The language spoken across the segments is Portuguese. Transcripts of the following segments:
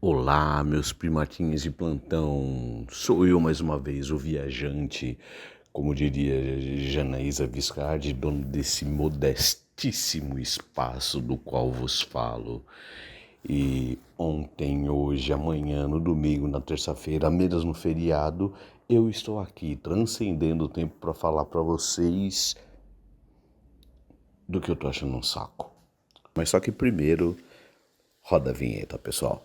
Olá, meus primatinhos de plantão. Sou eu mais uma vez, o viajante, como diria Janaísa Viscardi, dono desse modestíssimo espaço do qual vos falo. E ontem, hoje, amanhã, no domingo, na terça-feira, mesmo no feriado, eu estou aqui transcendendo o tempo para falar para vocês do que eu tô achando um saco. Mas só que primeiro, roda a vinheta, pessoal.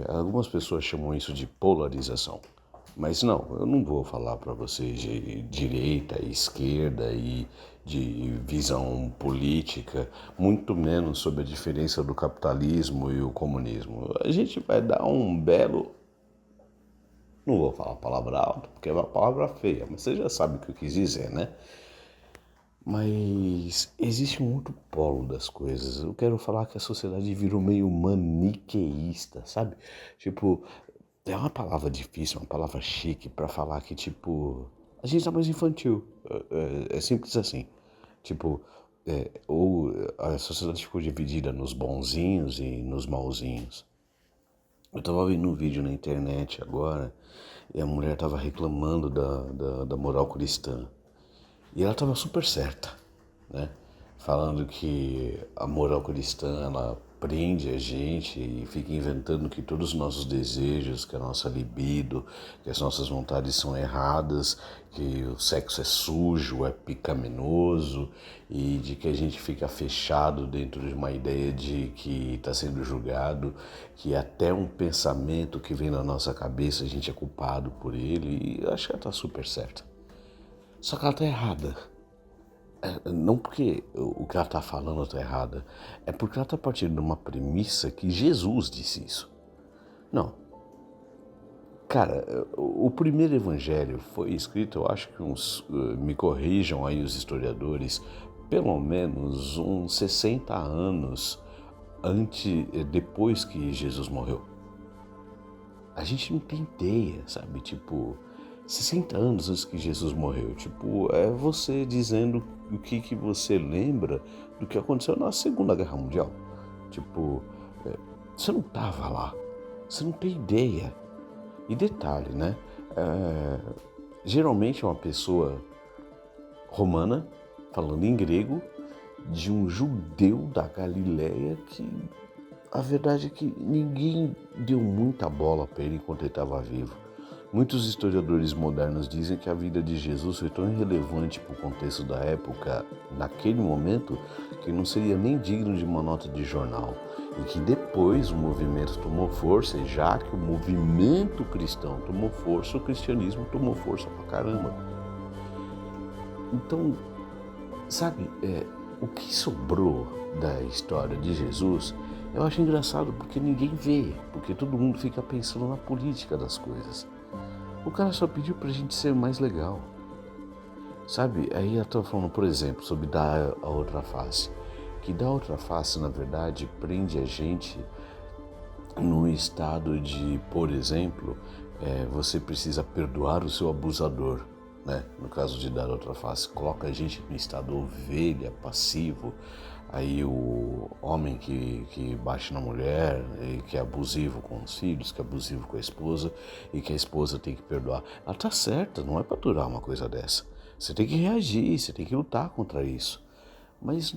Algumas pessoas chamam isso de polarização. Mas não, eu não vou falar para vocês de direita e esquerda e de visão política, muito menos sobre a diferença do capitalismo e o comunismo. A gente vai dar um belo. Não vou falar a palavra alta, porque é uma palavra feia, mas você já sabe o que eu quis dizer, né? Mas existe um outro polo das coisas. Eu quero falar que a sociedade virou meio maniqueísta, sabe? Tipo, é uma palavra difícil, uma palavra chique pra falar que, tipo, a gente tá mais infantil. É simples assim. Tipo, ou a sociedade ficou dividida nos bonzinhos e nos mauzinhos. Eu tava vendo um vídeo na internet agora e a mulher tava reclamando da moral cristã. E ela estava super certa, né? Falando que a moral cristã, ela prende a gente e fica inventando que todos os nossos desejos, que a nossa libido, que as nossas vontades são erradas, que o sexo é sujo, é pecaminoso e de que a gente fica fechado dentro de uma ideia de que está sendo julgado, que até um pensamento que vem na nossa cabeça a gente é culpado por ele e eu acho que ela está super certa. Só que ela está errada. Não porque o que ela está falando está errada, é porque ela está partindo de uma premissa que Jesus disse isso. Não. Cara, o primeiro evangelho foi escrito, eu acho que me corrijam aí os historiadores, pelo menos uns 60 anos depois que Jesus morreu. A gente não tem ideia, sabe? Tipo, 60 anos antes que Jesus morreu. Tipo, é você dizendo o que você lembra do que aconteceu na Segunda Guerra Mundial. Tipo, você não tava lá. Você não tem ideia. E detalhe, né? Geralmente é uma pessoa romana, falando em grego, de um judeu da Galileia que a verdade é que ninguém deu muita bola para ele enquanto ele estava vivo. Muitos historiadores modernos dizem que a vida de Jesus foi tão irrelevante para o contexto da época, naquele momento, que não seria nem digno de uma nota de jornal. E que depois o movimento tomou força, e já que o movimento cristão tomou força, o cristianismo tomou força pra caramba. Então, sabe, o que sobrou da história de Jesus, eu acho engraçado porque ninguém vê, porque todo mundo fica pensando na política das coisas. O cara só pediu pra gente ser mais legal, sabe? Aí eu tô falando, por exemplo, sobre dar a outra face. Que dar a outra face, na verdade, prende a gente no estado de, por exemplo, você precisa perdoar o seu abusador, né? No caso de dar outra face, coloca a gente no estado ovelha, passivo. Aí o homem que bate na mulher, e que é abusivo com os filhos, que é abusivo com a esposa e que a esposa tem que perdoar. Ela tá certa, não é para durar uma coisa dessa. Você tem que reagir, você tem que lutar contra isso. Mas,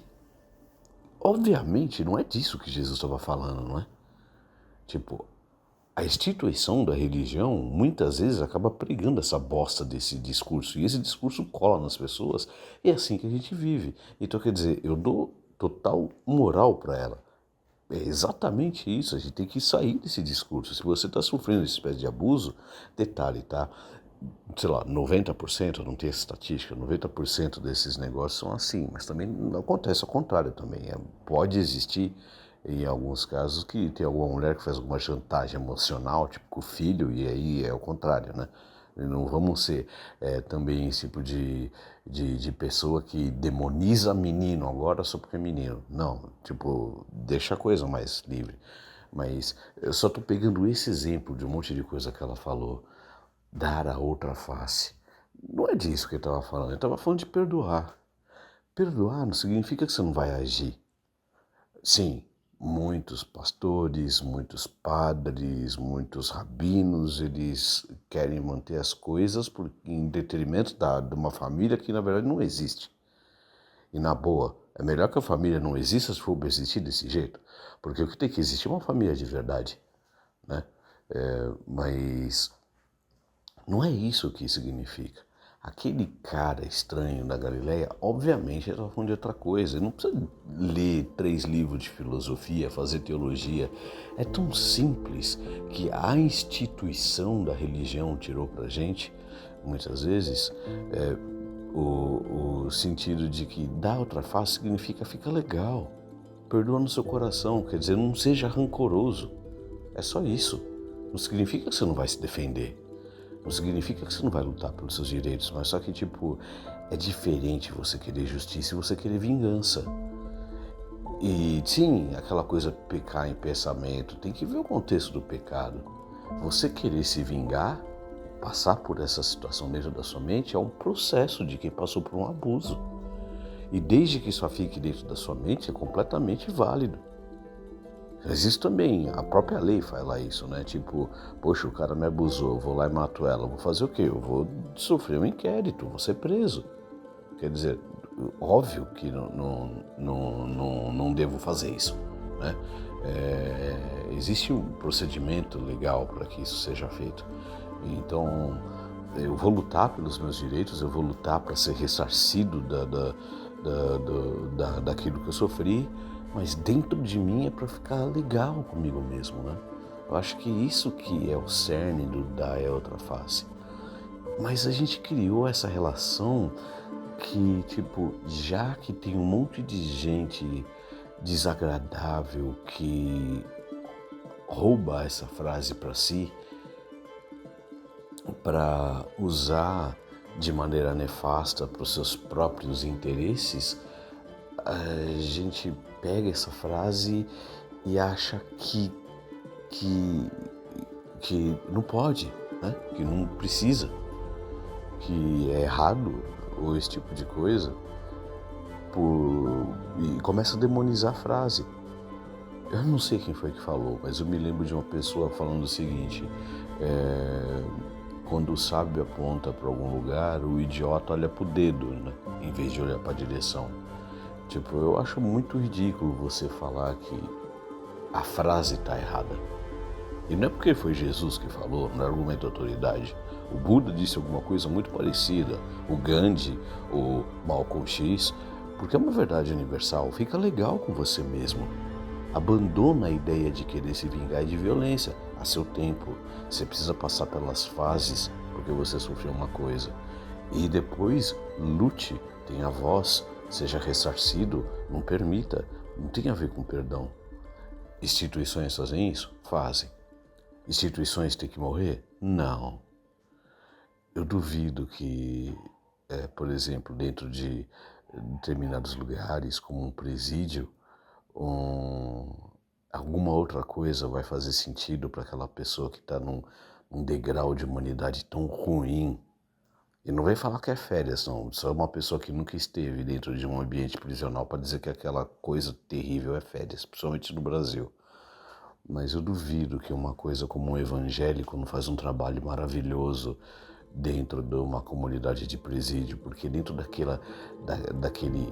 obviamente, não é disso que Jesus estava falando, não é? Tipo, a instituição da religião muitas vezes acaba pregando essa bosta desse discurso e esse discurso cola nas pessoas e é assim que a gente vive. Então, quer dizer, eu dou total moral para ela. É exatamente isso, a gente tem que sair desse discurso. Se você está sofrendo essa espécie de abuso, detalhe, tá? Sei lá, 90%, não tem essa estatística, 90% desses negócios são assim, mas também acontece ao contrário também. Pode existir, em alguns casos, que tem alguma mulher que faz alguma chantagem emocional, tipo com o filho, e aí é o contrário, né? Não vamos ser também esse tipo de pessoa que demoniza menino agora só porque é menino. Não, tipo, deixa a coisa mais livre. Mas eu só tô pegando esse exemplo de um monte de coisa que ela falou dar a outra face. Não é disso que ele estava falando, ele estava falando de perdoar. Perdoar não significa que você não vai agir. Sim, muitos pastores, muitos padres, muitos rabinos, eles querem manter as coisas em detrimento de uma família que na verdade não existe. E na boa, é melhor que a família não exista se for para existir desse jeito, porque o que tem que existir é uma família de verdade, né? Mas não é isso que significa. Aquele cara estranho da Galileia, obviamente, ele estava falando de outra coisa. Ele não precisa ler 3 livros de filosofia, fazer teologia. É tão simples que a instituição da religião tirou para a gente, muitas vezes, o sentido de que dar outra face significa fica legal. Perdoa no seu coração, quer dizer, não seja rancoroso. É só isso. Não significa que você não vai se defender. Não significa que você não vai lutar pelos seus direitos, mas só que, tipo, é diferente você querer justiça e você querer vingança. E sim, aquela coisa pecar em pensamento, tem que ver o contexto do pecado. Você querer se vingar, passar por essa situação dentro da sua mente, é um processo de quem passou por um abuso. E desde que isso fique dentro da sua mente, é completamente válido. Mas isso também, a própria lei fala isso, né? Tipo, poxa, o cara me abusou, eu vou lá e mato ela. Eu vou fazer o quê? Eu vou sofrer um inquérito, vou ser preso. Quer dizer, óbvio que não devo fazer isso, né? Existe um procedimento legal para que isso seja feito. Então, eu vou lutar pelos meus direitos, eu vou lutar para ser ressarcido daquilo que eu sofri, mas dentro de mim é para ficar legal comigo mesmo, né? Eu acho que isso que é o cerne do dar é outra face. Mas a gente criou essa relação que, tipo, já que tem um monte de gente desagradável que rouba essa frase para si, para usar de maneira nefasta para os seus próprios interesses, a gente pega essa frase e acha que não pode, né? Que não precisa, que é errado ou esse tipo de coisa, e começa a demonizar a frase. Eu não sei quem foi que falou, mas eu me lembro de uma pessoa falando o seguinte: quando o sábio aponta para algum lugar, o idiota olha para o dedo, né? Em vez de olhar para a direção. Tipo, eu acho muito ridículo você falar que a frase está errada. E não é porque foi Jesus que falou, não é argumento de autoridade. O Buda disse alguma coisa muito parecida, o Gandhi, o Malcolm X, porque é uma verdade universal. Fica legal com você mesmo. Abandona a ideia de querer se vingar de violência a seu tempo. Você precisa passar pelas fases porque você sofreu uma coisa. E depois lute, tenha voz, seja ressarcido, não permita. Não tem a ver com perdão. Instituições fazem isso? Fazem. Instituições têm que morrer? Não. Eu duvido que, por exemplo, dentro de determinados lugares, como um presídio, alguma outra coisa vai fazer sentido para aquela pessoa que está num degrau de humanidade tão ruim. E não vem falar que é férias, não. Só uma pessoa que nunca esteve dentro de um ambiente prisional para dizer que aquela coisa terrível é férias, principalmente no Brasil. Mas eu duvido que uma coisa como um evangélico não faz um trabalho maravilhoso dentro de uma comunidade de presídio, porque dentro daquele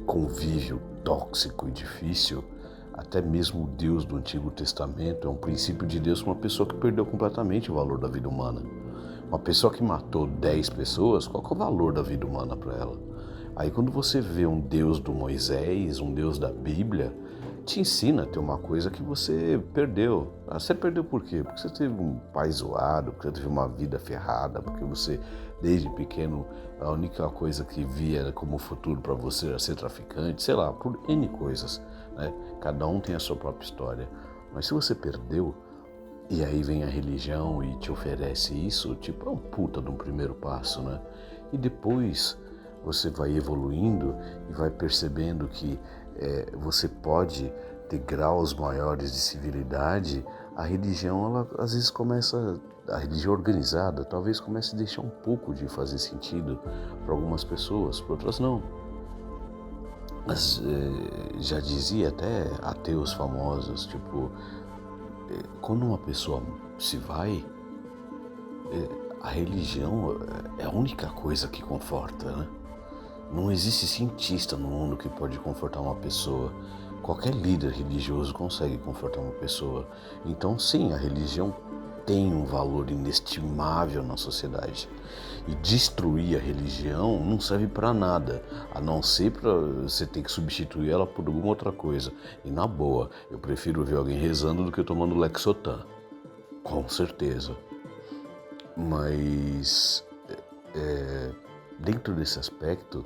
convívio tóxico e difícil, até mesmo o Deus do Antigo Testamento é um princípio de Deus para uma pessoa que perdeu completamente o valor da vida humana. Uma pessoa que matou 10 pessoas, qual que é o valor da vida humana para ela? Aí quando você vê um Deus do Moisés, um Deus da Bíblia, te ensina a ter uma coisa que você perdeu. Você perdeu por quê? Porque você teve um pai zoado, porque você teve uma vida ferrada, porque você, desde pequeno, a única coisa que via como futuro para você era ser traficante, sei lá, por N coisas, né? Cada um tem a sua própria história. Mas se você perdeu, e aí vem a religião e te oferece isso, tipo, é um puta de um primeiro passo, né? E depois você vai evoluindo e vai percebendo que você pode ter graus maiores de civilidade a religião, ela às vezes começa, a religião organizada, talvez comece a deixar um pouco de fazer sentido para algumas pessoas, para outras não. Mas já dizia até ateus famosos, tipo, quando uma pessoa se vai, a religião é a única coisa que conforta, né? Não existe cientista no mundo que pode confortar uma pessoa. Qualquer líder religioso consegue confortar uma pessoa. Então, sim, a religião tem um valor inestimável na sociedade. E destruir a religião não serve para nada, a não ser para você ter que substituir ela por alguma outra coisa. E na boa, eu prefiro ver alguém rezando do que tomando Lexotan. Com certeza. Mas, dentro desse aspecto,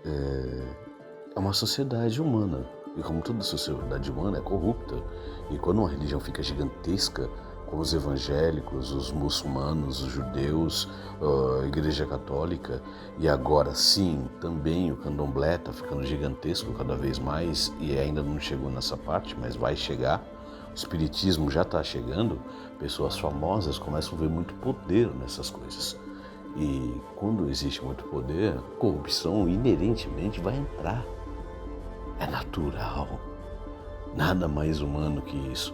é uma sociedade humana. E como toda sociedade humana é corrupta. E quando uma religião fica gigantesca, como os evangélicos, os muçulmanos, os judeus, a Igreja Católica, e agora sim, também o candomblé está ficando gigantesco cada vez mais, e ainda não chegou nessa parte, mas vai chegar. O espiritismo já está chegando, pessoas famosas começam a ver muito poder nessas coisas. E quando existe muito poder, corrupção inerentemente vai entrar. É natural. Nada mais humano que isso.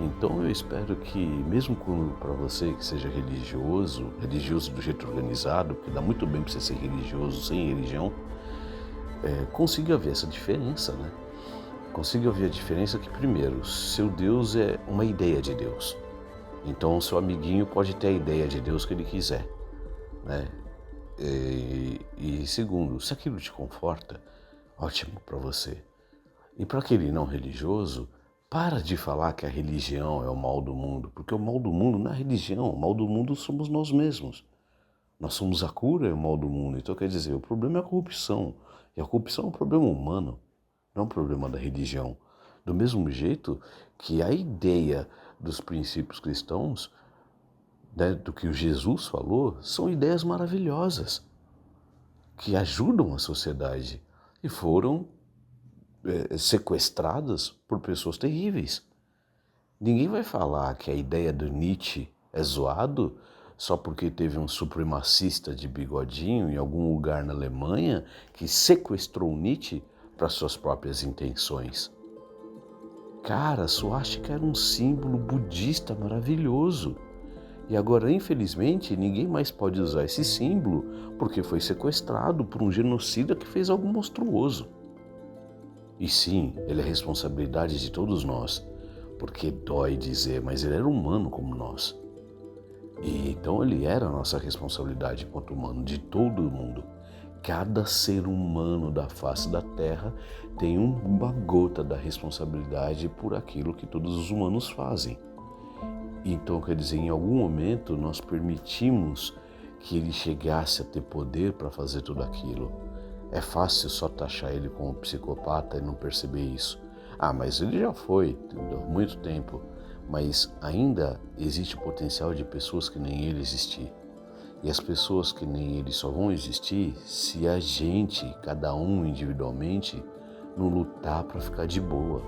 Então eu espero que, mesmo para você que seja religioso do jeito organizado, porque dá muito bem para você ser religioso sem religião, consiga ver essa diferença, né? Consiga ver a diferença que, primeiro, seu Deus é uma ideia de Deus. Então, seu amiguinho pode ter a ideia de Deus que ele quiser, né? E segundo, se aquilo te conforta, ótimo para você. E para aquele não religioso, para de falar que a religião é o mal do mundo, porque o mal do mundo não é a religião, o mal do mundo somos nós mesmos. Nós somos a cura e o mal do mundo. Então quer dizer, o problema é a corrupção. E a corrupção é um problema humano, não é um problema da religião. Do mesmo jeito que a ideia dos princípios cristãos, né, do que o Jesus falou, são ideias maravilhosas, que ajudam a sociedade e foram sequestradas por pessoas terríveis. Ninguém vai falar que a ideia do Nietzsche é zoado só porque teve um supremacista de bigodinho em algum lugar na Alemanha que sequestrou o Nietzsche para suas próprias intenções. Cara, suástica era um símbolo budista maravilhoso. E agora, infelizmente, ninguém mais pode usar esse símbolo porque foi sequestrado por um genocida que fez algo monstruoso. E sim, ele é responsabilidade de todos nós, porque dói dizer, mas ele era humano como nós. E então ele era a nossa responsabilidade enquanto humano, de todo mundo. Cada ser humano da face da Terra tem uma gota da responsabilidade por aquilo que todos os humanos fazem. Então, quer dizer, em algum momento nós permitimos que ele chegasse a ter poder para fazer tudo aquilo. É fácil só taxar ele como psicopata e não perceber isso. Ah, mas ele já foi há muito tempo. Mas ainda existe o potencial de pessoas que nem ele existir. E as pessoas que nem ele só vão existir se a gente, cada um individualmente, não lutar para ficar de boa.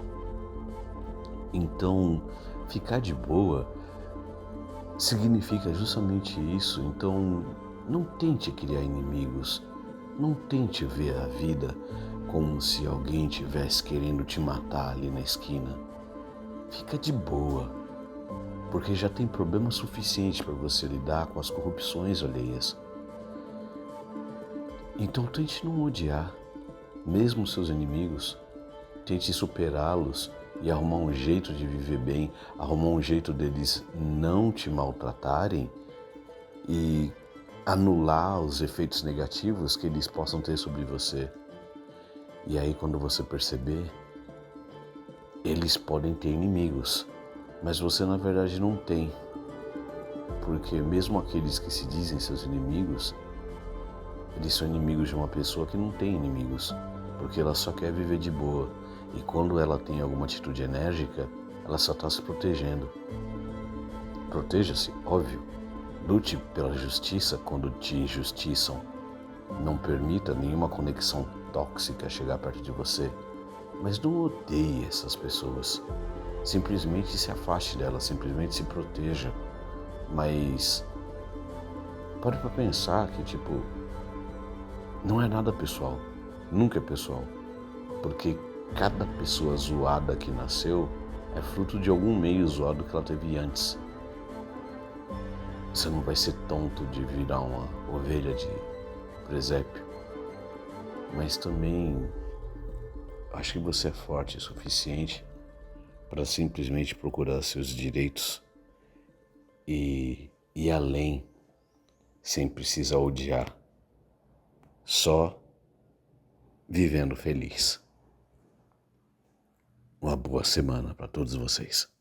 Então, ficar de boa significa justamente isso. Então, não tente criar inimigos. Não tente ver a vida como se alguém estivesse querendo te matar ali na esquina. Fica de boa, porque já tem problema suficiente para você lidar com as corrupções alheias. Então tente não odiar, mesmo seus inimigos. Tente superá-los e arrumar um jeito de viver bem, arrumar um jeito deles não te maltratarem e anular os efeitos negativos que eles possam ter sobre você. E aí, quando você perceber, eles podem ter inimigos, mas você na verdade não tem. Porque mesmo aqueles que se dizem seus inimigos, eles são inimigos de uma pessoa que não tem inimigos, porque ela só quer viver de boa. E quando ela tem alguma atitude enérgica, ela só está se protegendo. Proteja-se, óbvio. Lute pela justiça quando te injustiçam. Não permita nenhuma conexão tóxica chegar perto de você. Mas não odeie essas pessoas. simplesmente se afaste dela, simplesmente se proteja. Mas pare pra pensar que, tipo, não é nada pessoal, nunca é pessoal, porque cada pessoa zoada que nasceu é fruto de algum meio zoado que ela teve antes. Você não vai ser tonto de virar uma ovelha de presépio, mas também acho que você é forte o suficiente para simplesmente procurar seus direitos e ir além, sem precisar odiar, só vivendo feliz. Uma boa semana para todos vocês.